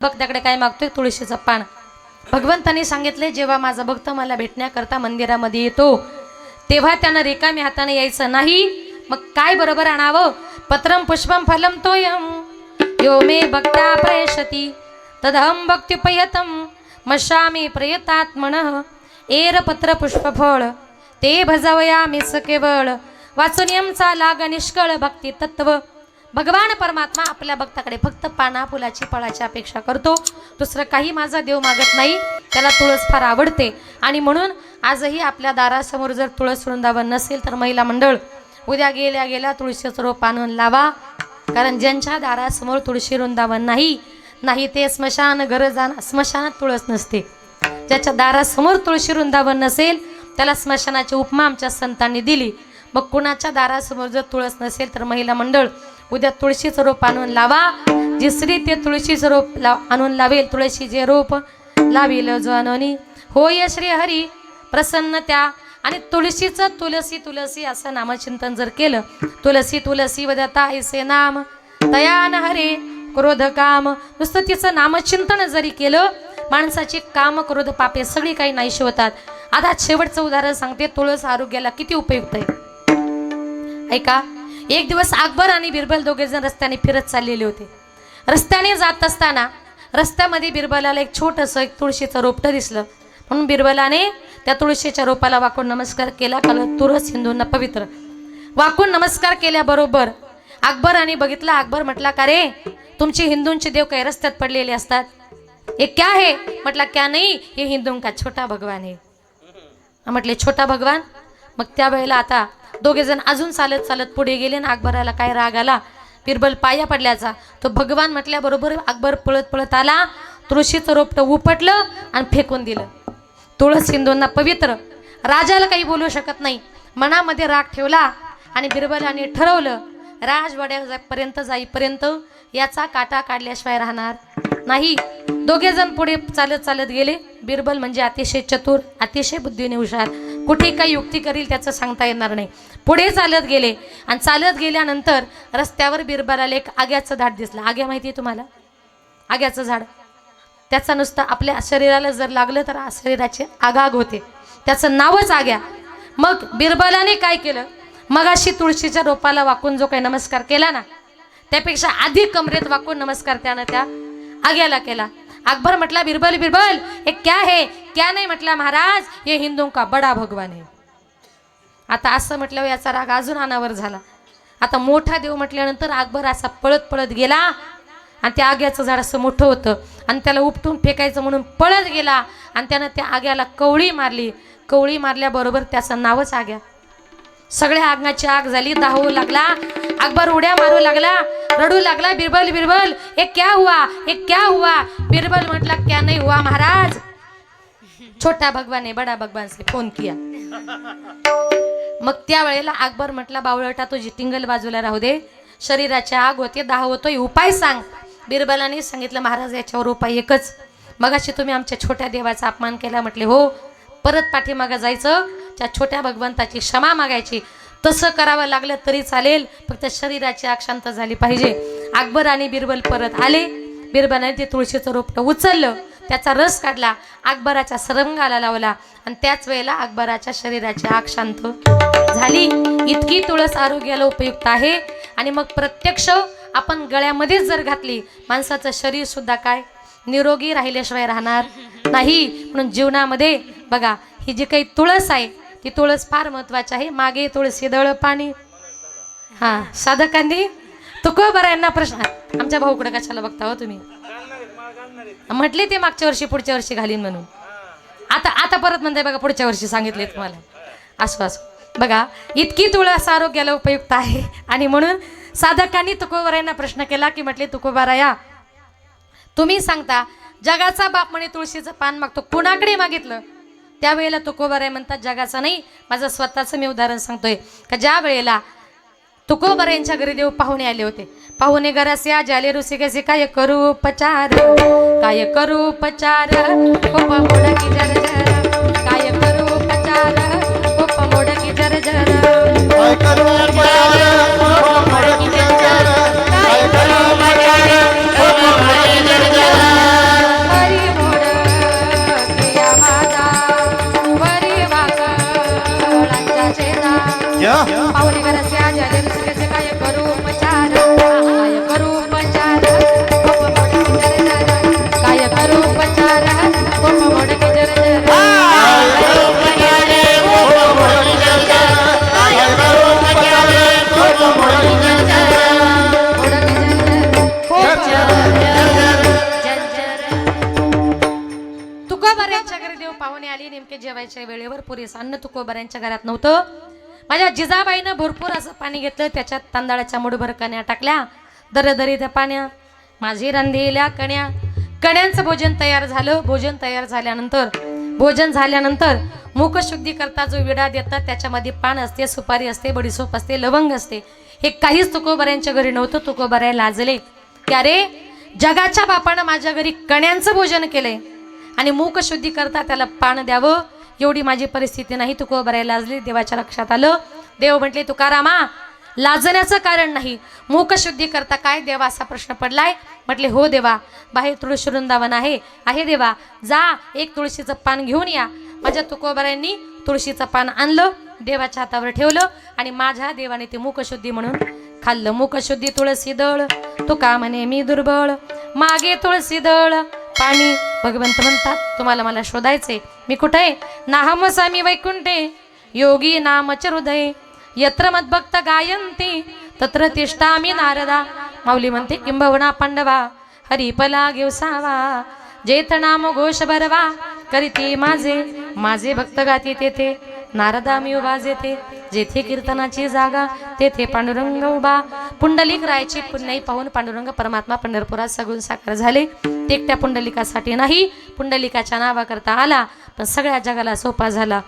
भक्ताकडे काय मागतोय? तुळशीचं पान. भगवंतांनी सांगितले जेव्हा माझा भक्त मला भेटण्याकरता मंदिरामध्ये येतो तेव्हा त्यानं रिकाम्या हाताने यायचं नाही. मग काय बरोबर आणावं? पत्रम पुष्पम फलम तोयम यो मे भक्ता प्रयशती तदहम भक्त्युपयतम मशामी प्रयतात्मनः एर पत्र पुष्पफळ ते भजवयामि स केवळ वाचुनियमचा लाग निष्कळ भक्ती तत्व. भगवान परमात्मा आपल्या भक्ताकडे फक्त पाना फुलाची फळाची अपेक्षा करतो. दुसरं काही माझा देव मागत नाही. त्याला तुळस फार आवडते आणि म्हणून आजही आपल्या दारासमोर जर तुळस वृंदावन नसेल तर महिला मंडळ उद्या गेल्या गेल्या तुळशीचं रोप आणून लावा. कारण ज्यांच्या दारासमोर तुळशी वृंदावन नाही ते स्मशान गरजाना स्मशानात तुळस नसते. ज्याच्या दारासमोर तुळशी वृंदावन नसेल त्याला स्मशानाची उपमा आमच्या संतांनी दिली. मग कुणाच्या दारासमोर जर तुळस नसेल तर महिला मंडळ उद्या तुळशीचं रोप आणून लावा. जी स्त्री ते तुळशीचं रोप आणून लावेल तुळशीचे रोप लावील जननी होय श्री हरी प्रसन्न त्या. आणि तुळशीचं तुलसी तुलसी असं नामचिंतन जर केलं तुलसी तुलसी वदता ऐसे नाम तयान हरे क्रोध काम नुसतं तिचं नामचिंतन जरी केलं माणसाची काम क्रोध पापे सगळी काही नाहीशी होतात. आता शेवटचं उदाहरण सांगते. तुळस आरोग्याला किती उपयुक्त आहे ऐका. एक दिवस अकबर आणि बिरबल दोघे जण रस्त्याने फिरत चाललेले होते. रस्त्याने जात असताना रस्त्यामध्ये बिरबलाला एक छोटंसं एक तुळशीचं रोपटं दिसलं. म्हणून बिरबलाने त्या तुळशीच्या रोपाला वाकून नमस्कार केला. कारण तुळस हिंदूंना पवित्र. वाकून नमस्कार केल्याबरोबर अकबराने बघितलं. अकबर म्हटला का रे तुमचे हिंदूंचे देव काही रस्त्यात पडलेले असतात? हे क्या है? म्हटला क्या नाही हे हिंदू का छोटा भगवान आहे. म्हटले छोटा भगवान. मग त्यावेळेला आता दोघे जण अजून चालत चालत पुढे गेले ना अकबराला काय राग आला बिरबल पाया पडल्याचा. तो भगवान म्हटल्याबरोबर अकबर पळत पळत आला. तुळशीचं रोपटं उपटलं आणि फेकून दिलं. तुळस हिंदूंना पवित्र. राजाला काही बोलू शकत नाही. मनामध्ये राग ठेवला आणि बिरबलाने ठरवलं राजवाड्यापर्यंत जाईपर्यंत याचा काटा काढल्याशिवाय राहणार नाही. दोघे जण पुढे चालत चालत गेले. बिरबल म्हणजे अतिशय चतुर अतिशय बुद्धीने हुशार. कुठे काही युक्ती करील त्याचं सांगता येणार नाही. पुढे चालत गेले आणि चालत गेल्यानंतर रस्त्यावर बिरबलाला एक आग्याचं झाड दिसलं. आग्या माहिती आहे तुम्हाला? आग्याचं झाड त्याचं नुसतं आपल्या शरीराला जर लागलं तर शरीराचे आगाग होते. त्याचं नावच आग्या. मग बिरबलाने काय केलं? मगाशी तुळशीच्या रोपाला वाकून जो काही नमस्कार केला ना त्यापेक्षा अधिक कमरेत वाकून नमस्कार त्यानं त्या आग्याला केला. अकबर म्हटला बिरबल बिरबल हे क्या है? क्या नाही म्हटला महाराज ये हिंदू का बडा भगवान है. आता असं म्हटल्यावर याचा राग अजून अनावर झाला. आता मोठा देव म्हटल्यानंतर अकबर असा पळत पळत गेला आणि त्या आग्याचं झाड असं मोठं होतं आणि त्याला उपटून फेकायचं म्हणून पळत गेला आणि त्यानं त्या आग्याला कवळी मारली. कवळी मारल्याबरोबर त्याचं नावच आग्या. सगळ्या आगाची आग झाली. धावू लागला. अकबर उड्या मारू लागला. रडू लागला बिरबल बिरबल हे क्या हुआ हे क्या हुआ? बिरबल म्हटला क्या नहीं हुआ महाराज छोटा भगवान है बड़ा भगवान से फोन किया. मग त्या वेळेला अकबर म्हटला बावळटा तुझी टिंगल बाजूला राहू दे. शरीराची आग होते दाह होतोय उपाय सांग. बिरबलाने सांगितलं महाराज याच्यावर उपाय एकच. मगाशी तुम्ही आमच्या छोट्या देवाचा अपमान केला. म्हटले हो. परत पाठीमागं जायचं त्या छोट्या भगवंताची क्षमा मागायची. तसं करावं लागलं तरी चालेल फक्त शरीराची आग शांत झाली पाहिजे. अकबर आणि बिरबल परत आले. बिरबलाने ते तुळशीचं रोपटं उचललं. त्याचा रस काढला. अकबराच्या सरंगाला लावला आणि त्याच वेळेला अकबराच्या शरीराची आग शांत झाली. इतकी तुळस आरोग्याला उपयुक्त आहे. आणि मग प्रत्यक्ष आपण गळ्यामध्येच जर घातली माणसाचं शरीर सुद्धा काय निरोगी राहिल्याशिवाय राहणार नाही. म्हणून जीवनामध्ये बघा ही जी काही तुळस आहे ती तुळस फार महत्वाची आहे. मागे तुळशी दळ पाणी हा साधकांनी तुकोबरा यांना प्रश्न आमच्या भाऊकडे कशाला बघता हो तुम्ही? म्हटले ते मागच्या वर्षी पुढच्या वर्षी घालीन म्हणून. आता परत म्हणताय बघा पुढच्या वर्षी सांगितले तुम्हाला. असो असो बघा इतकी तुळस आरोग्याला उपयुक्त आहे. आणि म्हणून साधकांनी तुकोबरा यांना प्रश्न केला की म्हटले तुकोबरा या तुम्ही सांगता जगाचा बाप म्हणे तुळशीचं पान मागतो कुणाकडे मागितलं? त्यावेळेला तुकोबराय म्हणतात जगाचं नाही माझं स्वतःचं मी उदाहरण सांगतोय. का ज्या वेळेला तुकोबरा यांच्या घरी देव पाहुणे आले होते. पाहुणे घरासे जाले ऋषी कसे काय करू उपचार काय करू उपचार खूप मोडकी जरजर काय करू उपचार खूप मोडकी जरजर काय करू उपचार खूप मोडकी जरजर काय करू उपचार खूप मोडकी जरजर देव पाहुणे आली नेमके जेवायच्या वेळेवर पुरेसं अन्न तुकोबाऱ्यांच्या घरात नव्हतं. माझ्या जिजाबाईनं भरपूर असं पाणी घेतलं, त्याच्यात तांदळाच्या मुठभर कण्या टाकल्या, दरदरी त्या पाण्या माझी रांधलेल्या कण्या. कण्यांचं भोजन तयार झालं. भोजन तयार झाल्यानंतर मुखशुद्धी करता जो विडा देतात त्याच्यामध्ये पान असते, सुपारी असते, बडीसोप असते, लवंग असते. हे काहीच तुकोबाऱ्यांच्या घरी नव्हतं. तुकोबाऱ्या लाजले की अरे जगाच्या बापानं माझ्या घरी कण्यांचं भोजन केलंय आणि मुखशुद्धी करता त्याला पान द्यावं एवढी माझी परिस्थिती नाही. तुकोबाऱ्या लाजली. देवाच्या लक्षात आलं. देव म्हटले तुकारामा लाजण्याचं कारण नाही, मुखशुद्धी करता काय देवा असा प्रश्न पडलाय. म्हटले हो देवा, बाहेर तुळशी वृंदावन आहे देवा, जा एक तुळशीचं पान घेऊन या. माझ्या तुकोबाऱ्यांनी तुळशीचं पान आणलं, देवाच्या हातावर ठेवलं आणि माझ्या देवाने ते मुखशुद्धी म्हणून खाल्लं. मुखशुद्धी तुळशी दळ तुका म्हणे मी दुर्बळ, मागे तुळशी दळ पाणी. भगवंत म्हणतात तुम्हाला मला शोधायचे, मी कुठे? नाहम सामी वैकुंठे योगी नामच हृदय यत्र मद्भक्त गायंती तत्र तिष्ठामी नारदा. माऊली म्हणते किंबहुना पांडवा हरिपला घेवसावा, जेथ नाम घोष बरवा करीती माझे भक्त गाती तेथे नारदा मी उभा जेथे, जेथे कीर्तनाची जागा तेथे पांडुरंग उभा. पुंडलिक रायची पुण्याई पाहून पांडुरंग परमात्मा पंढरपुरात सगुण साकार झाले. ते एकट्या पुंडलिकासाठी नाही, पुंडलिकाच्या नावाकरता आला पण सगळ्या जगाला सोपा झाला.